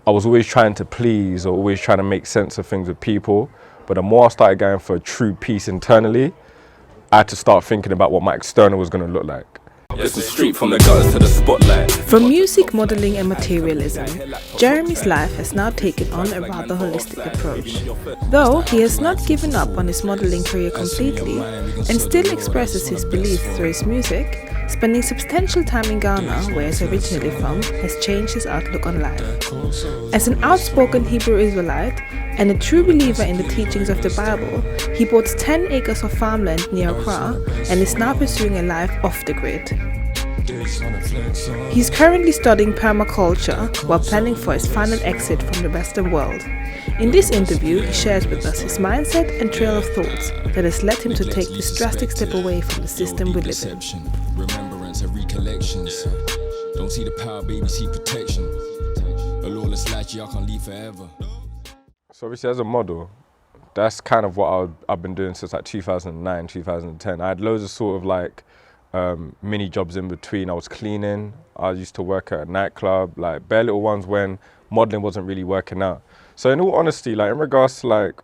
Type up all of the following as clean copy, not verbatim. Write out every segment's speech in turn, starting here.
I was always trying to please or always trying to make sense of things with people. But the more I started going for true peace internally, I had to start thinking about what my external was going to look like. It's the street from the gutters to the spotlight. From music, modeling and materialism, Jeremy's life has now taken on a rather holistic approach. Though he has not given up on his modeling career completely and still expresses his beliefs through his music, spending substantial time in Ghana, where he's originally from, has changed his outlook on life. As an outspoken Hebrew Israelite and a true believer in the teachings of the Bible, he bought 10 acres of farmland near Accra and is now pursuing a life off the grid. He's currently studying permaculture while planning for his final exit from the Western world. In this interview, he shares with us his mindset and trail of thoughts that has led him to take this drastic step away from the system we live in. Remembrance and recollections. Don't see the power, baby, see protection. A lawless life, I can't leave forever. So obviously as a model, that's kind of what I've been doing since like 2009, 2010. I had loads of sort of like mini jobs in between. I was cleaning, I used to work at a nightclub, like bare little ones when modeling wasn't really working out. So in all honesty, like in regards to like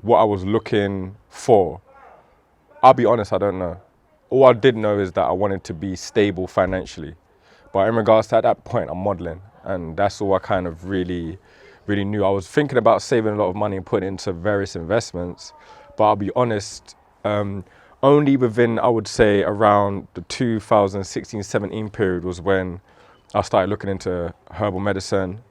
what I was looking for, I'll be honest, I don't know. All I did know is that I wanted to be stable financially. But in regards to at that point, I'm modeling, and that's all I kind of really knew. I was thinking about saving a lot of money and putting it into various investments, but I'll be honest, only within, I would say, around the 2016-17 period was when I started looking into herbal medicine.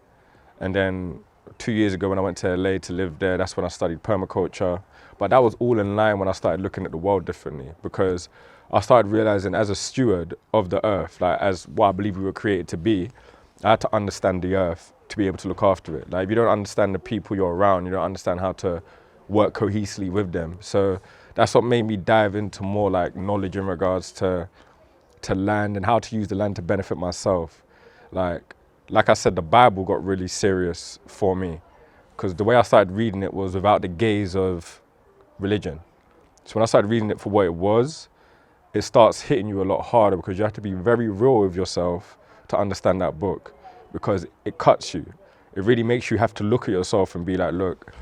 And then 2 years ago when I went to LA to live there, that's when I studied permaculture. But that was all in line when I started looking at the world differently, because I started realizing as a steward of the earth, like as what I believe we were created to be, I had to understand the earth to be able to look after it. Like if you don't understand the people you're around, you don't understand how to work cohesively with them. So that's what made me dive into more like knowledge in regards to land and how to use the land to benefit myself. Like I said, the Bible got really serious for me because the way I started reading it was without the gaze of religion. So when I started reading it for what it was, it starts hitting you a lot harder because you have to be very real with yourself to understand that book, because it cuts you. It really makes you have to look at yourself and be like, look,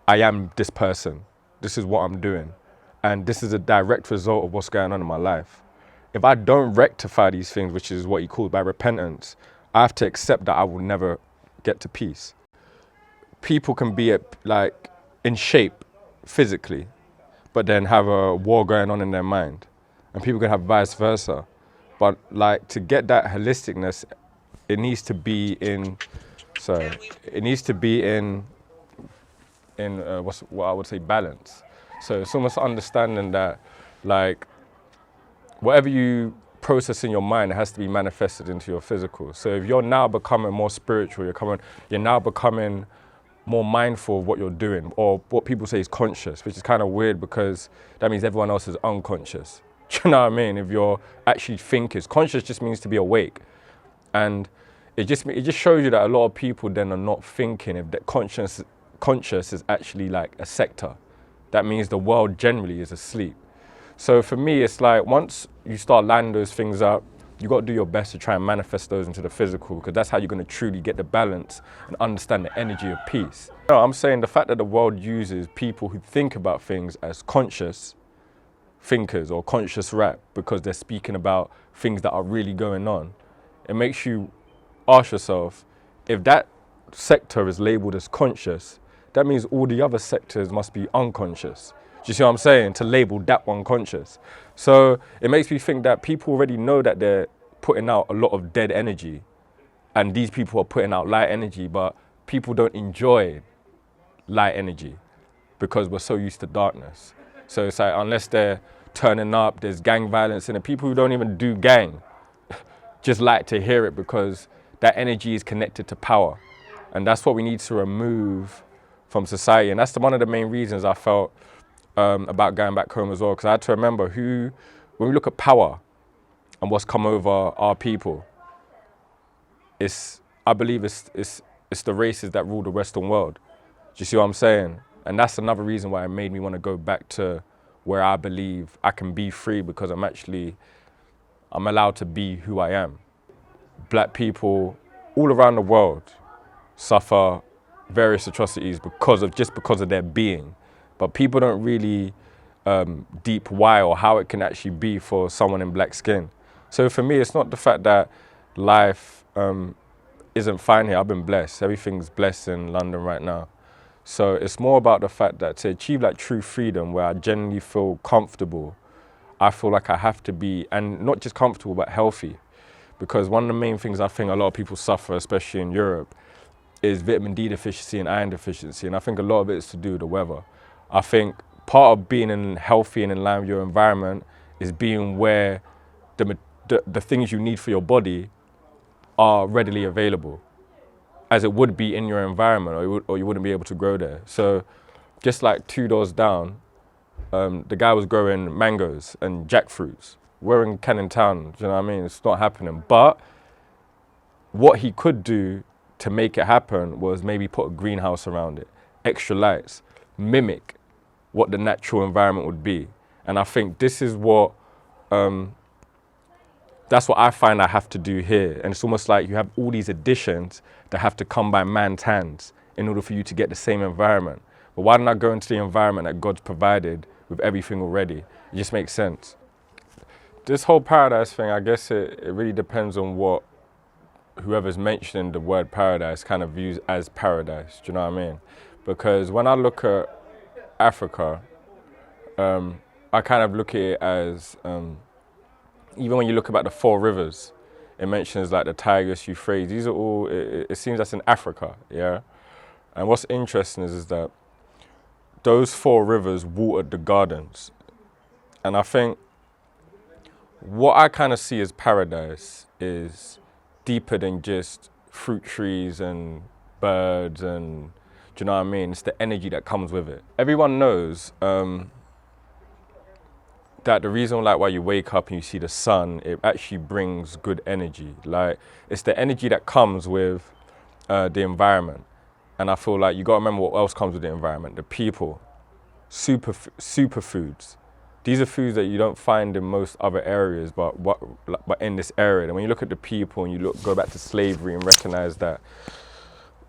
I am this person. This is what I'm doing. And this is a direct result of what's going on in my life. If I don't rectify these things, which is what he calls by repentance, I have to accept that I will never get to peace. People can be like in shape physically, but then have a war going on in their mind. And people can have vice versa. But like to get that holisticness, it needs to be in, what I would say balance. So it's almost understanding that like whatever you process in your mind, it has to be manifested into your physical. So if you're now becoming more spiritual, you're now becoming more mindful of what you're doing, or what people say is conscious, which is kind of weird because that means everyone else is unconscious. Do you know what I mean? If you're actually thinking, conscious just means to be awake. And it just shows you that a lot of people then are not thinking if that conscious is actually like a sector. That means the world generally is asleep. So for me, it's like once you start lining those things up, you got to do your best to try and manifest those into the physical, because that's how you're going to truly get the balance and understand the energy of peace. No, I'm saying the fact that the world uses people who think about things as conscious thinkers or conscious rap because they're speaking about things that are really going on, it makes you ask yourself, if that sector is labeled as conscious, that means all the other sectors must be unconscious. Do you see what I'm saying? To label that one conscious. So it makes me think that people already know that they're putting out a lot of dead energy, and these people are putting out light energy, but people don't enjoy light energy because we're so used to darkness. So it's like unless they're turning up, there's gang violence in it. People who don't even do gang just like to hear it because that energy is connected to power. And that's what we need to remove from society. And that's one of the main reasons I felt about going back home as well, because I had to remember when we look at power and what's come over our people, I believe it's the races that rule the Western world. Do you see what I'm saying? And that's another reason why it made me want to go back to where I believe I can be free, because I'm allowed to be who I am. Black people all around the world, suffer various atrocities because of their being. But people don't really deep why or how it can actually be for someone in black skin. So for me, it's not the fact that life isn't fine here. I've been blessed. Everything's blessed in London right now. So it's more about the fact that to achieve like true freedom, where I genuinely feel comfortable, I feel like I have to be, and not just comfortable, but healthy. Because one of the main things I think a lot of people suffer, especially in Europe, is vitamin D deficiency and iron deficiency. And I think a lot of it is to do with the weather. I think part of being healthy and in line with your environment is being where the things you need for your body are readily available, as it would be in your environment, or you wouldn't be able to grow there. So just like 2 doors down, the guy was growing mangoes and jackfruits. We're in Canning Town, do you know what I mean? It's not happening. But what he could do to make it happen was maybe put a greenhouse around it, extra lights, mimic what the natural environment would be. And I think this is what, that's what I find I have to do here. And it's almost like you have all these additions that have to come by man's hands in order for you to get the same environment. But why don't I go into the environment that God's provided with everything already? It just makes sense. This whole paradise thing, I guess it really depends on what whoever's mentioning the word paradise kind of views as paradise. Do you know what I mean? Because when I look at Africa, I kind of look at it as, even when you look about the 4 rivers, it mentions like the Tigris, Euphrates. These are all, it seems that's in Africa, yeah? And what's interesting is that those 4 rivers watered the gardens. And I think what I kind of see as paradise is deeper than just fruit trees and birds and, do you know what I mean? It's the energy that comes with it. Everyone knows that the reason like why you wake up and you see the sun, it actually brings good energy. Like, it's the energy that comes with the environment. And I feel like you gotta remember what else comes with the environment, the people, superfoods. These are foods that you don't find in most other areas, but in this area. And when you look at the people and you go back to slavery and recognize that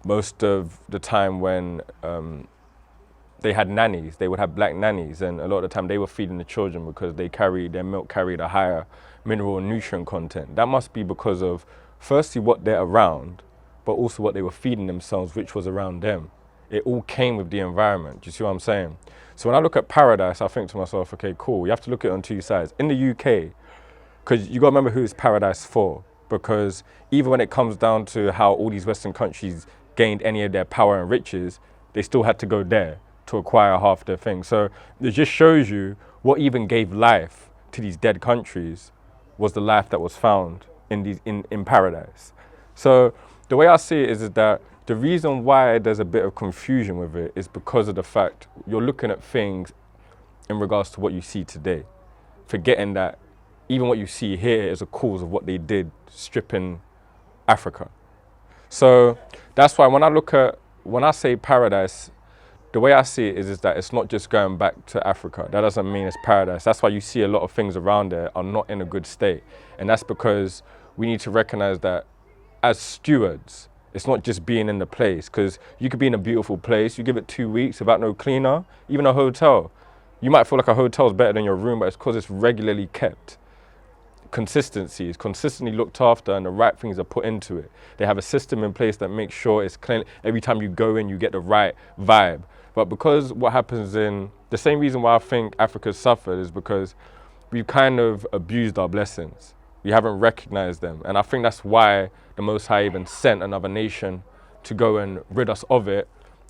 most of the time when they had nannies, they would have black nannies, and a lot of the time they were feeding the children because their milk carried a higher mineral and nutrient content. That must be because of, firstly, what they're around, but also what they were feeding themselves, which was around them. It all came with the environment. Do you see what I'm saying? So when I look at paradise, I think to myself, okay, cool. You have to look at it on 2 sides. In the UK, because you got to remember who it's paradise for, because even when it comes down to how all these Western countries gained any of their power and riches, they still had to go there to acquire half their things. So it just shows you what even gave life to these dead countries was the life that was found in paradise. So the way I see it is that the reason why there's a bit of confusion with it is because of the fact you're looking at things in regards to what you see today, forgetting that even what you see here is a cause of what they did stripping Africa. So that's why when I say paradise, the way I see it is that it's not just going back to Africa. That doesn't mean it's paradise. That's why you see a lot of things around there are not in a good state. And that's because we need to recognize that as stewards, it's not just being in the place, because you could be in a beautiful place, you give it 2 weeks without no cleaner, even a hotel. You might feel like a hotel is better than your room, but it's because it's regularly kept. Consistency is consistently looked after and the right things are put into it. They have a system in place that makes sure it's clean. Every time you go in, you get the right vibe. But because what happens the same reason why I think Africa's suffered is because we've kind of abused our blessings. We haven't recognized them. And I think that's why the Most High even sent another nation to go and rid us of it.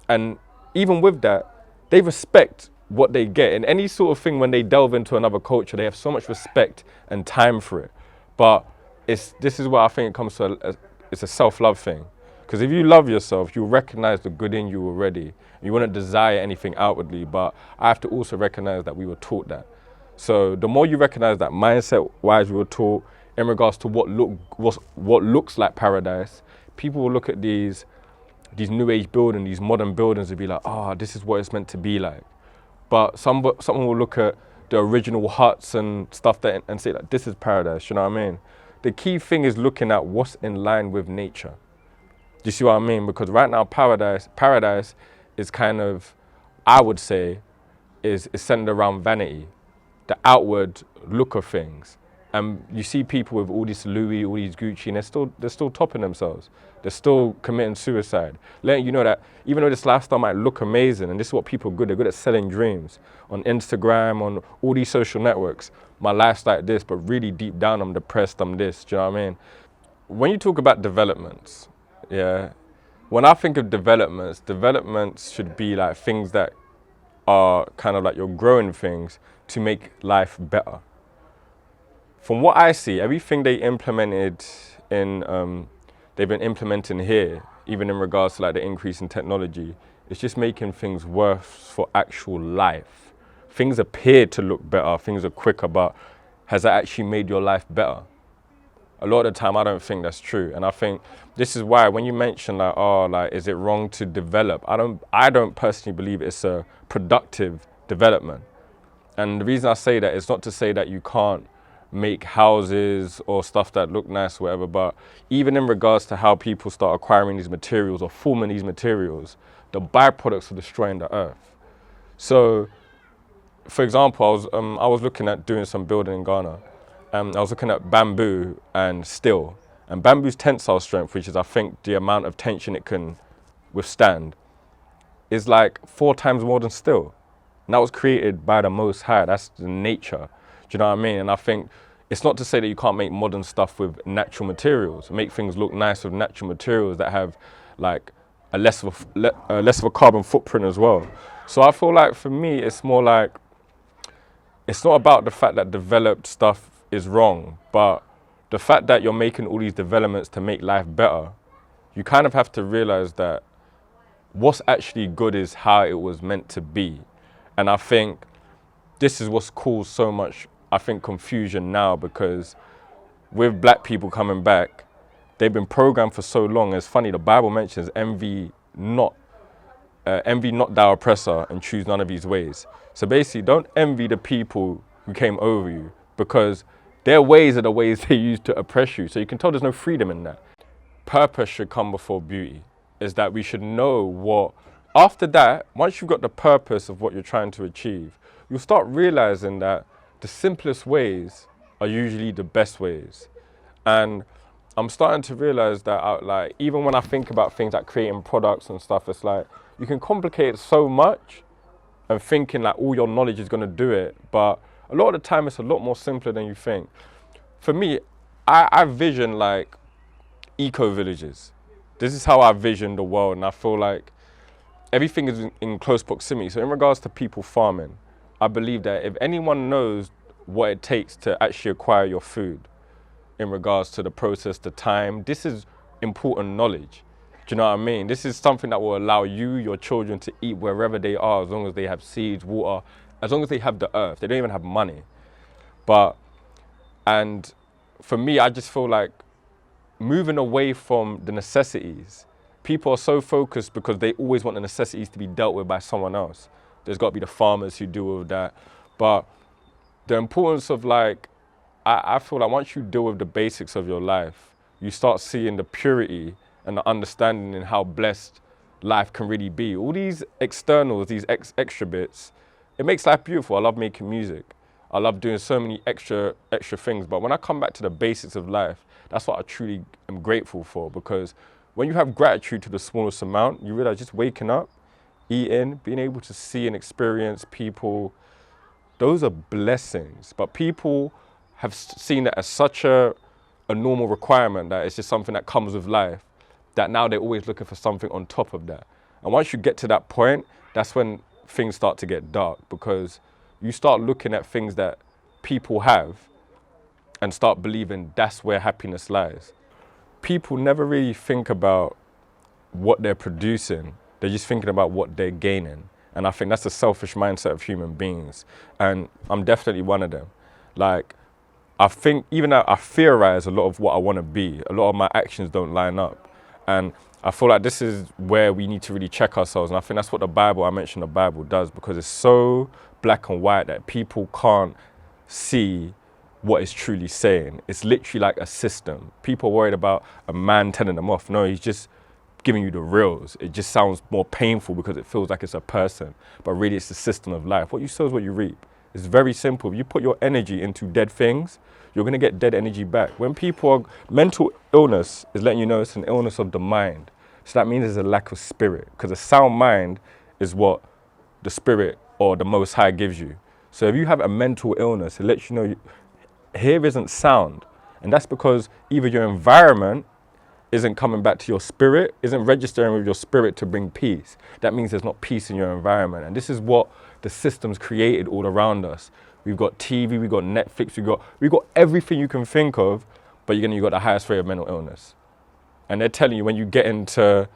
And even with that, they respect what they get. In any sort of thing, when they delve into another culture, they have so much respect and time for it. But this is where I think it comes to it's a self-love thing. Because if you love yourself, you'll recognize the good in you already. You wouldn't desire anything outwardly, but I have to also recognize that we were taught that. So the more you recognize that mindset-wise we were taught in regards to what looks like paradise, people will look at these new age buildings, these modern buildings, and be like, oh, this is what it's meant to be like. But someone will look at the original huts and stuff and say like, this is paradise, you know what I mean? The key thing is looking at what's in line with nature. you see what I mean? Because right now, paradise is kind of, I would say, is centered around vanity, the outward look of things. And you see people with all this Louis, all these Gucci, and they're still topping themselves. They're still committing suicide. Letting you know that even though this lifestyle might look amazing, and this is what people are good, they're good at selling dreams on Instagram, on all these social networks. My life's like this, but really deep down, I'm depressed, I'm this, do you know what I mean? When you talk about developments, yeah, when I think of developments should be like things that are kind of like you're growing things to make life better. From what I see, everything they implemented they've been implementing here, even in regards to like the increase in technology, it's just making things worse for actual life. Things appear to look better, things are quicker, but has that actually made your life better? A lot of the time, I don't think that's true. And I think this is why when you mention like, oh, like, is it wrong to develop? I don't personally believe it's a productive development. And the reason I say that is not to say that you can't make houses or stuff that look nice or whatever, but even in regards to how people start acquiring these materials or forming these materials, the byproducts are destroying the earth. So, for example, I was looking at doing some building in Ghana. I was looking at bamboo and steel. And bamboo's tensile strength, which is I think the amount of tension it can withstand, is like 4 times more than steel. And that was created by the Most High. That's the nature. Do you know what I mean? And I think it's not to say that you can't make modern stuff with natural materials, make things look nice with natural materials that have like a less of a carbon footprint as well. So I feel like for me, it's more like, it's not about the fact that developed stuff is wrong, but the fact that you're making all these developments to make life better, you kind of have to realize that what's actually good is how it was meant to be. And I think this is what's caused so much, I think, confusion now, because with black people coming back, they've been programmed for so long. It's funny, the Bible mentions envy not thy oppressor and choose none of his ways. So basically, don't envy the people who came over you, because their ways are the ways they use to oppress you. So you can tell there's no freedom in that. Purpose should come before beauty, is that we should know what, after that, once you've got the purpose of what you're trying to achieve, you'll start realizing that the simplest ways are usually the best ways. And I'm starting to realize that like, even when I think about things like creating products and stuff, it's like, you can complicate it so much and thinking like all your knowledge is gonna do it. But a lot of the time it's a lot more simpler than you think. For me, I vision like eco-villages. This is how I vision the world, and I feel like everything is in close proximity. So in regards to people farming, I believe that if anyone knows what it takes to actually acquire your food, in regards to the process, the time, this is important knowledge. Do you know what I mean? This is something that will allow you, your children, to eat wherever they are, as long as they have seeds, water, as long as they have the earth. They don't even have money. And for me, I just feel like moving away from the necessities, people are so focused because they always want the necessities to be dealt with by someone else. There's got to be the farmers who deal with that. But the importance of like, I feel like once you deal with the basics of your life, you start seeing the purity and the understanding in how blessed life can really be. All these externals, these extra bits, it makes life beautiful. I love making music. I love doing so many extra things. But when I come back to the basics of life, that's what I truly am grateful for. Because when you have gratitude to the smallest amount, you realize just waking up, eating, being able to see and experience people, those are blessings. But people have seen it as such a normal requirement that it's just something that comes with life, that now they're always looking for something on top of that. And once you get to that point, that's when things start to get dark, because you start looking at things that people have and start believing that's where happiness lies. People never really think about what they're producing. They're just thinking about what they're gaining. And I think that's a selfish mindset of human beings. And I'm definitely one of them. Like, I think even though I theorize a lot of what I want to be, a lot of my actions don't line up. And I feel like this is where we need to really check ourselves. And I think that's what I mentioned the Bible does, because it's so black and white that people can't see what it's truly saying. It's literally like a system. People are worried about a man telling them off. No, he's just giving you the reals. It just sounds more painful because it feels like it's a person, but really it's the system of life. What you sow is what you reap. It's very simple. If you put your energy into dead things, you're going to get dead energy back. When people are, mental illness is letting you know it's an illness of the mind. So that means there's a lack of spirit, because a sound mind is what the spirit or the Most High gives you. So if you have a mental illness, it lets you know here isn't sound. And that's because either your environment isn't coming back to your spirit, isn't registering with your spirit to bring peace. That means there's not peace in your environment. And this is what the system's created all around us. We've got TV, we've got Netflix, we've got everything you can think of, but you've got the highest rate of mental illness. And they're telling you when you get into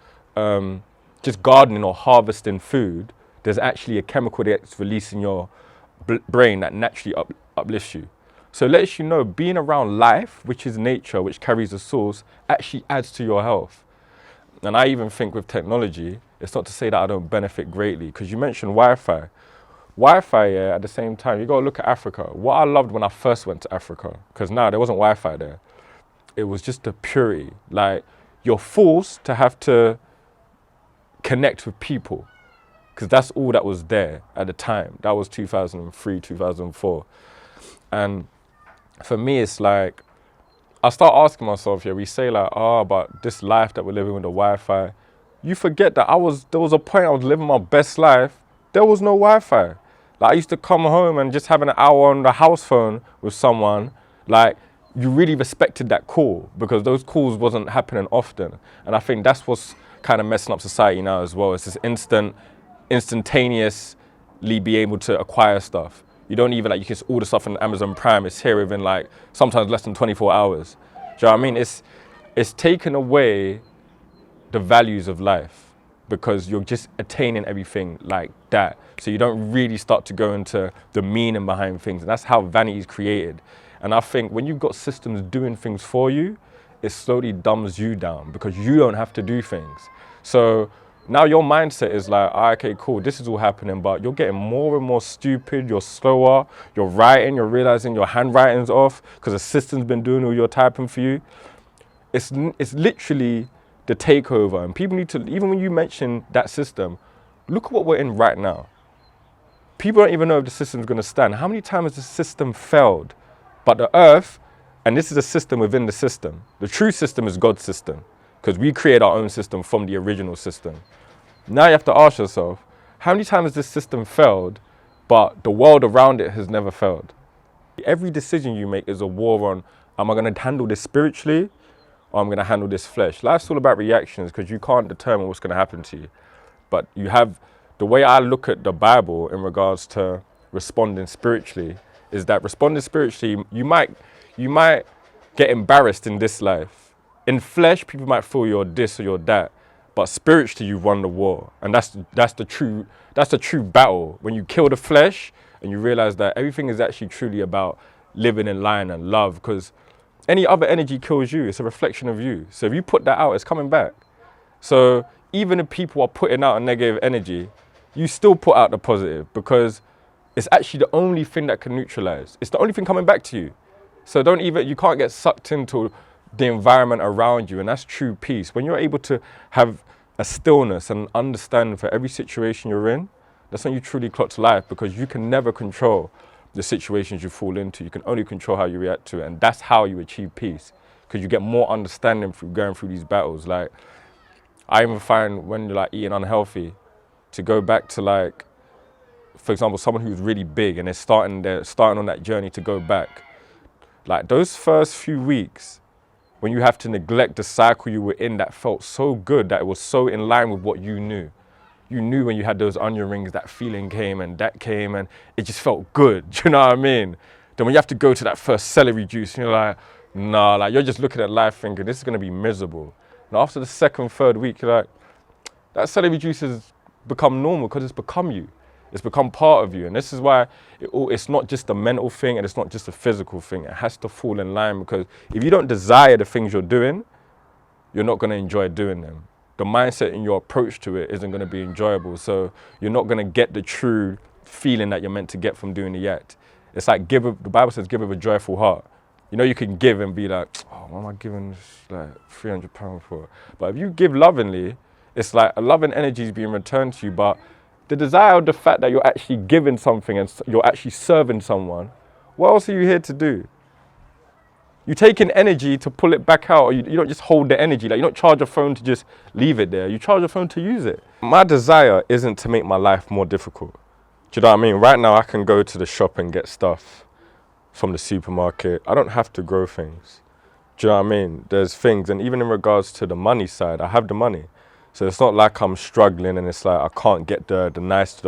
just gardening or harvesting food, there's actually a chemical that's released in your brain that naturally uplifts you. So it lets you know being around life, which is nature, which carries the source, actually adds to your health. And I even think with technology, it's not to say that I don't benefit greatly, because you mentioned Wi-Fi. Wi-Fi, yeah, at the same time, you got to look at Africa. What I loved when I first went to Africa, because now there wasn't Wi-Fi there, it was just the purity. Like, you're forced to have to connect with people, because that's all that was there at the time. That was 2003, 2004. And for me, it's like, I start asking myself, we say like, about this life that we're living with the Wi-Fi. You forget that there was a point I was living my best life, there was no Wi-Fi. Like, I used to come home and just having an hour on the house phone with someone, like, you really respected that call, because those calls wasn't happening often. And I think that's what's kind of messing up society now as well. It's this instantaneously be able to acquire stuff. You don't even, you can order stuff on Amazon Prime, it's here within sometimes less than 24 hours. Do you know what I mean? It's taken away the values of life, because you're just attaining everything like that. So you don't really start to go into the meaning behind things. And that's how vanity is created. And I think when you've got systems doing things for you, it slowly dumbs you down, because you don't have to do things. So now your mindset is like, okay, cool, this is all happening, but you're getting more and more stupid, you're slower, you're writing, you're realizing your handwriting's off because the system's been doing all your typing for you. It's literally the takeover, and people need to, even when you mention that system, look at what we're in right now. People don't even know if the system's going to stand. How many times has the system failed? But the earth, and this is a system within the system, the true system is God's system, because we create our own system from the original system. Now you have to ask yourself, how many times has this system failed, but the world around it has never failed? Every decision you make is a war on, am I going to handle this spiritually, or I'm going to handle this flesh? Life's all about reactions, because you can't determine what's going to happen to you. But you have, the way I look at the Bible in regards to responding spiritually, is that responding spiritually, you might get embarrassed in this life. In flesh, people might feel you're this or you're that, but spiritually, you've won the war. And that's the true battle. When you kill the flesh and you realize that everything is actually truly about living in line and love, because any other energy kills you. It's a reflection of you. So if you put that out, it's coming back. So even if people are putting out a negative energy, you still put out the positive, because it's actually the only thing that can neutralize. It's the only thing coming back to you. So you can't get sucked into the environment around you, and that's true peace. When you're able to have a stillness and understanding for every situation you're in, that's when you truly clock to life, because you can never control the situations you fall into. You can only control how you react to it, and that's how you achieve peace, because you get more understanding through going through these battles. Like, I even find when you're eating unhealthy, to go back to for example, someone who's really big and they're starting on that journey to go back. Those first few weeks, when you have to neglect the cycle you were in that felt so good, that it was so in line with what you knew. You knew when you had those onion rings, that feeling came and it just felt good. Do you know what I mean? Then when you have to go to that first celery juice, and you're like, nah, you're just looking at life thinking, this is going to be miserable. And after the second, third week, you're like, that celery juice has become normal, because it's become you. It's become part of you. And this is why it's not just a mental thing, and it's not just a physical thing. It has to fall in line, because if you don't desire the things you're doing, you're not going to enjoy doing them. The mindset and your approach to it isn't going to be enjoyable. So you're not going to get the true feeling that you're meant to get from doing it yet. It's like the Bible says, give with a joyful heart. You know, you can give and be like, oh, what am I giving this, like £300 for? But if you give lovingly, it's like a loving energy is being returned to you. But the desire of the fact that you're actually giving something and you're actually serving someone, what else are you here to do? You take in energy to pull it back out, or you don't just hold the energy. Like, you don't charge your phone to just leave it there. You charge your phone to use it. My desire isn't to make my life more difficult. Do you know what I mean? Right now, I can go to the shop and get stuff from the supermarket. I don't have to grow things. Do you know what I mean? There's things, and even in regards to the money side, I have the money. So it's not like I'm struggling and it's like I can't get the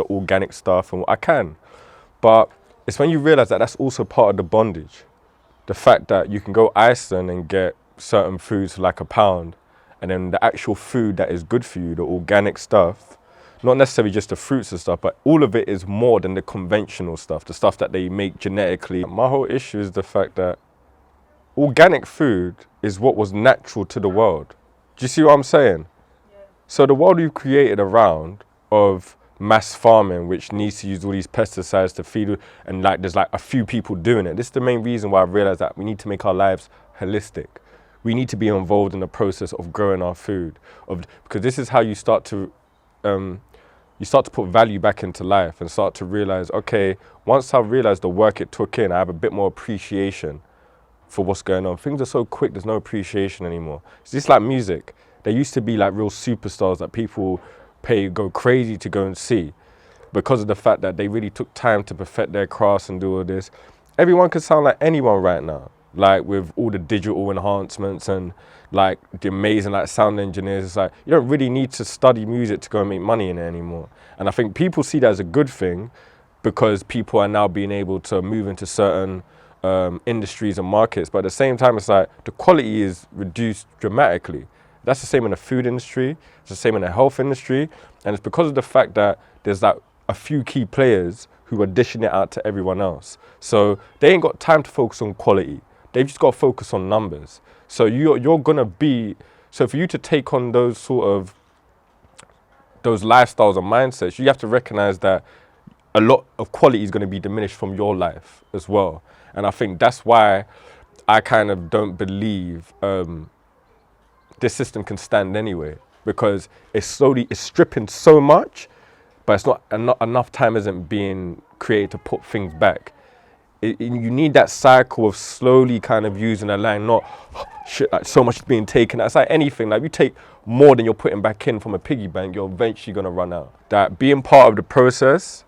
organic stuff, and I can. But it's when you realize that that's also part of the bondage. The fact that you can go Iceland and get certain foods for like £1, and then the actual food that is good for you, the organic stuff, not necessarily just the fruits and stuff, but all of it is more than the conventional stuff, the stuff that they make genetically. My whole issue is the fact that organic food is what was natural to the world. Do you see what I'm saying? Yeah. So the world we've created around of mass farming, which needs to use all these pesticides to feed, and like there's like a few people doing it. This is the main reason why I've realized that we need to make our lives holistic. We need to be involved in the process of growing our food, because this is how you start to put value back into life and start to realize, okay, once I realize the work it took in, I have a bit more appreciation for what's going on. Things are so quick, there's no appreciation anymore. It's just like music. There used to be like real superstars that people go crazy to go and see, because of the fact that they really took time to perfect their crafts and do all this. Everyone can sound like anyone right now, like with all the digital enhancements and like the amazing like sound engineers. It's like you don't really need to study music to go and make money in it anymore. And I think people see that as a good thing, because people are now being able to move into certain industries and markets. But at the same time, it's like the quality is reduced dramatically. That's the same in the food industry, it's the same in the health industry, and it's because of the fact that there's like a few key players who are dishing it out to everyone else. So they ain't got time to focus on quality. They've just got to focus on numbers. So you're gonna be, so for you to take on those lifestyles and mindsets, you have to recognize that a lot of quality is going to be diminished from your life as well. And I think that's why I kind of don't believe this system can stand anyway, because it's stripping so much, but it's not enough time isn't being created to put things back. You need that cycle of slowly kind of using a line, not shit, like so much is being taken. It's like anything, like you take more than you're putting back in from a piggy bank, you're eventually gonna run out. That being part of the process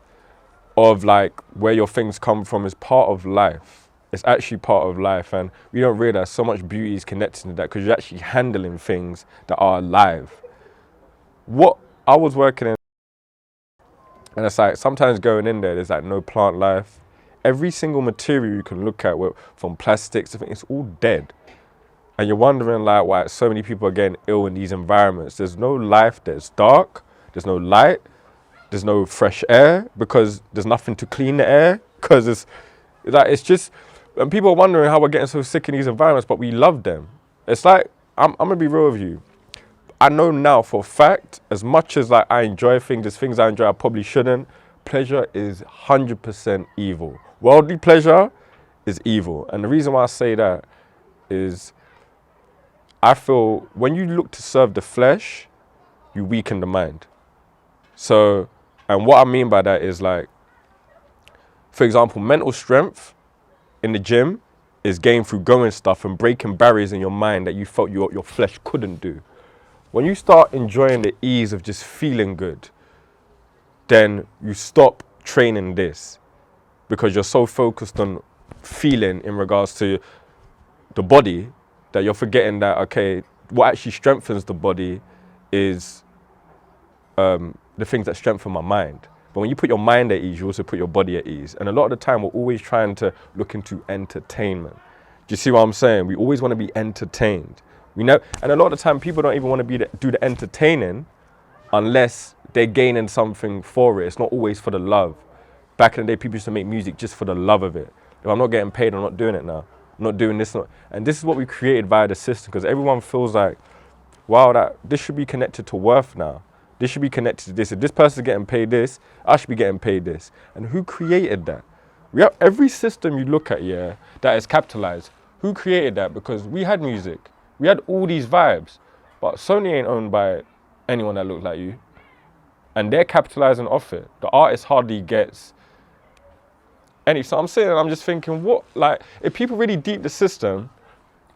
of like where your things come from is part of life. It's actually part of life, and we don't realize so much beauty is connected to that, because you're actually handling things that are alive. What I was working in, and it's like sometimes going in there, there's like no plant life. Every single material you can look at, from plastics to things, it's all dead. And you're wondering like why so many people are getting ill in these environments. There's no life, there's dark, there's no light, there's no fresh air, because there's nothing to clean the air, because it's just, and people are wondering how we're getting so sick in these environments, but we love them. It's like, I'm gonna be real with you. I know now for a fact, as much as like I enjoy things, there's things I enjoy I probably shouldn't, pleasure is 100% evil. Worldly pleasure is evil. And the reason why I say that is I feel when you look to serve the flesh, you weaken the mind. So, and what I mean by that is like, for example, mental strength in the gym is gained through going stuff and breaking barriers in your mind that you felt your flesh couldn't do. When you start enjoying the ease of just feeling good, then you stop training this, because you're so focused on feeling in regards to the body that you're forgetting that, okay, what actually strengthens the body is the things that strengthen my mind. But when you put your mind at ease, you also put your body at ease. And a lot of the time, we're always trying to look into entertainment. Do you see what I'm saying? We always want to be entertained. And a lot of the time, people don't even want to do the entertaining unless they're gaining something for it. It's not always for the love. Back in the day, people used to make music just for the love of it. If I'm not getting paid, I'm not doing it now. I'm not doing this. And this is what we created via the system, because everyone feels like, wow, this should be connected to worth now. This should be connected to this. If this person's getting paid this, I should be getting paid this. And who created that? We have every system you look at, yeah, that is capitalized. Who created that? Because we had music. We had all these vibes. But Sony ain't owned by anyone that looks like you. And they're capitalizing off it. The artist hardly gets any. So I'm sitting and I'm just thinking, what, like, if people really deep the system,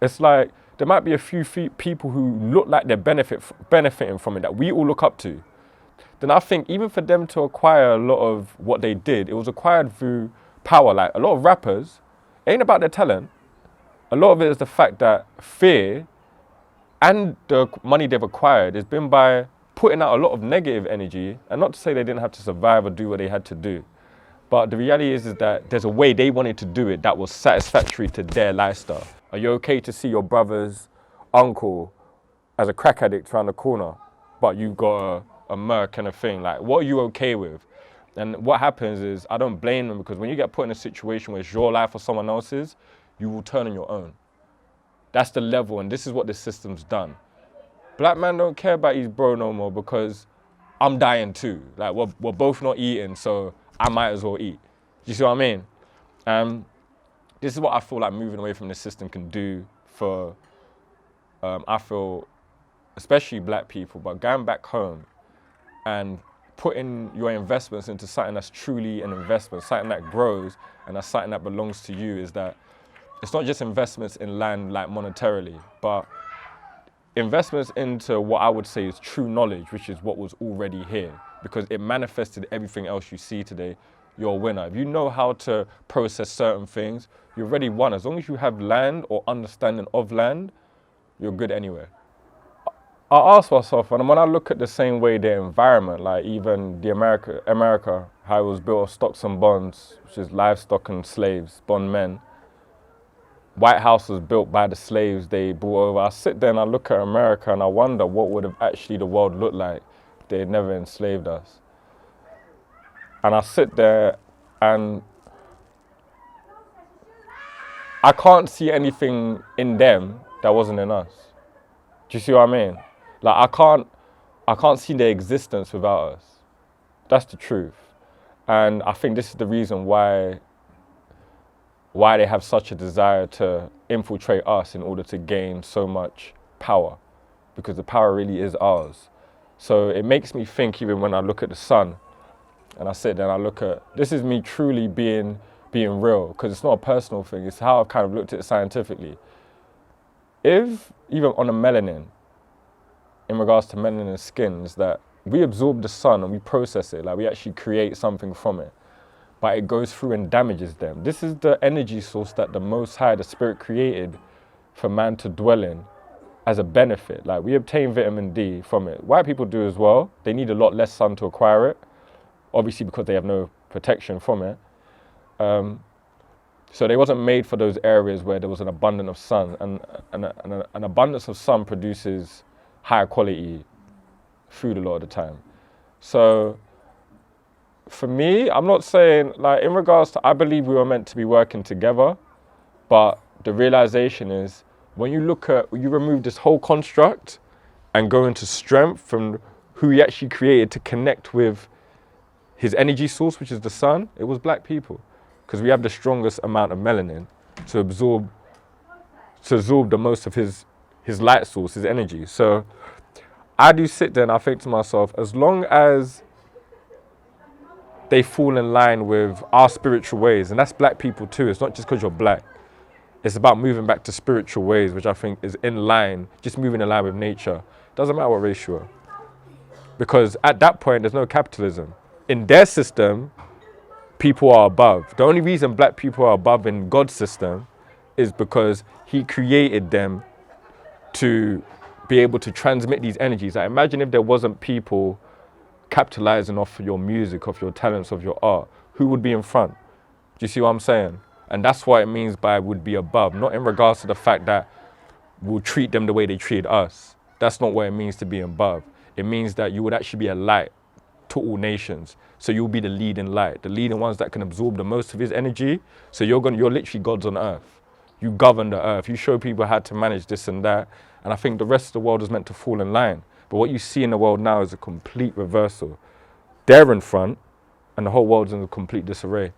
it's like there might be a few people who look like they're benefiting from it that we all look up to. Then I think even for them to acquire a lot of what they did, it was acquired through power. Like a lot of rappers, it ain't about their talent. A lot of it is the fact that fear and the money they've acquired has been by putting out a lot of negative energy. And not to say they didn't have to survive or do what they had to do. But the reality is that there's a way they wanted to do it that was satisfactory to their lifestyle. Are you okay to see your brother's uncle as a crack addict around the corner, but you've got a Merc and a thing? Like, what are you okay with? And what happens is, I don't blame them, because when you get put in a situation where it's your life or someone else's, you will turn on your own. That's the level, and this is what the system's done. Black man don't care about his bro no more because I'm dying too. Like, we're both not eating, so I might as well eat. Do you see what I mean? This is what I feel like moving away from the system can do for, I feel, especially black people, but going back home and putting your investments into something that's truly an investment, something that grows and that's something that belongs to you, is that it's not just investments in land like monetarily, but investments into what I would say is true knowledge, which is what was already here, because it manifested everything else you see today. You're a winner. If you know how to process certain things, you're already won. As long as you have land or understanding of land, you're good anywhere. I ask myself, and when I look at the same way the environment, like even the America, how it was built of stocks and bonds, which is livestock and slaves, bondmen. White House was built by the slaves they brought over. I sit there and I look at America and I wonder what would have actually the world looked like if they had never enslaved us. And I sit there and I can't see anything in them that wasn't in us. Do you see what I mean? Like, I can't see their existence without us. That's the truth. And I think this is the reason why they have such a desire to infiltrate us in order to gain so much power, because the power really is ours. So it makes me think, even when I look at the sun and I sit there and I look at, this is me truly being real, because it's not a personal thing, it's how I've kind of looked at it scientifically. If, even on the melanin, in regards to melanin and skin, is that we absorb the sun and we process it, like we actually create something from it, but it goes through and damages them. This is the energy source that the Most High, the Spirit, created for man to dwell in as a benefit. Like, we obtain vitamin D from it. White people do as well. They need a lot less sun to acquire it, obviously because they have no protection from it. So they wasn't made for those areas where there was an abundance of sun, and an abundance of sun produces higher quality food a lot of the time. So for me, I'm not saying, like, in regards to, I believe we were meant to be working together, but the realization is, when you remove this whole construct and go into strength from who he actually created to connect with his energy source, which is the sun, it was black people. Because we have the strongest amount of melanin to absorb the most of his light source, his energy. So I do sit there and I think to myself, as long as they fall in line with our spiritual ways, and that's black people too, it's not just because you're black. It's about moving back to spiritual ways, which I think is in line, just moving in line with nature. Doesn't matter what race you are. Because at that point, there's no capitalism. In their system, people are above. The only reason black people are above in God's system is because he created them to be able to transmit these energies. Like, imagine if there wasn't people capitalizing off your music, off your talents, of your art, who would be in front? Do you see what I'm saying? And that's what it means by would be above, not in regards to the fact that we'll treat them the way they treat us. That's not what it means to be above. It means that you would actually be a light to all nations. So you'll be the leading light, the leading ones that can absorb the most of his energy. So you're literally gods on earth. You govern the earth. You show people how to manage this and that. And I think the rest of the world is meant to fall in line. But what you see in the world now is a complete reversal. They're in front and the whole world's in a complete disarray.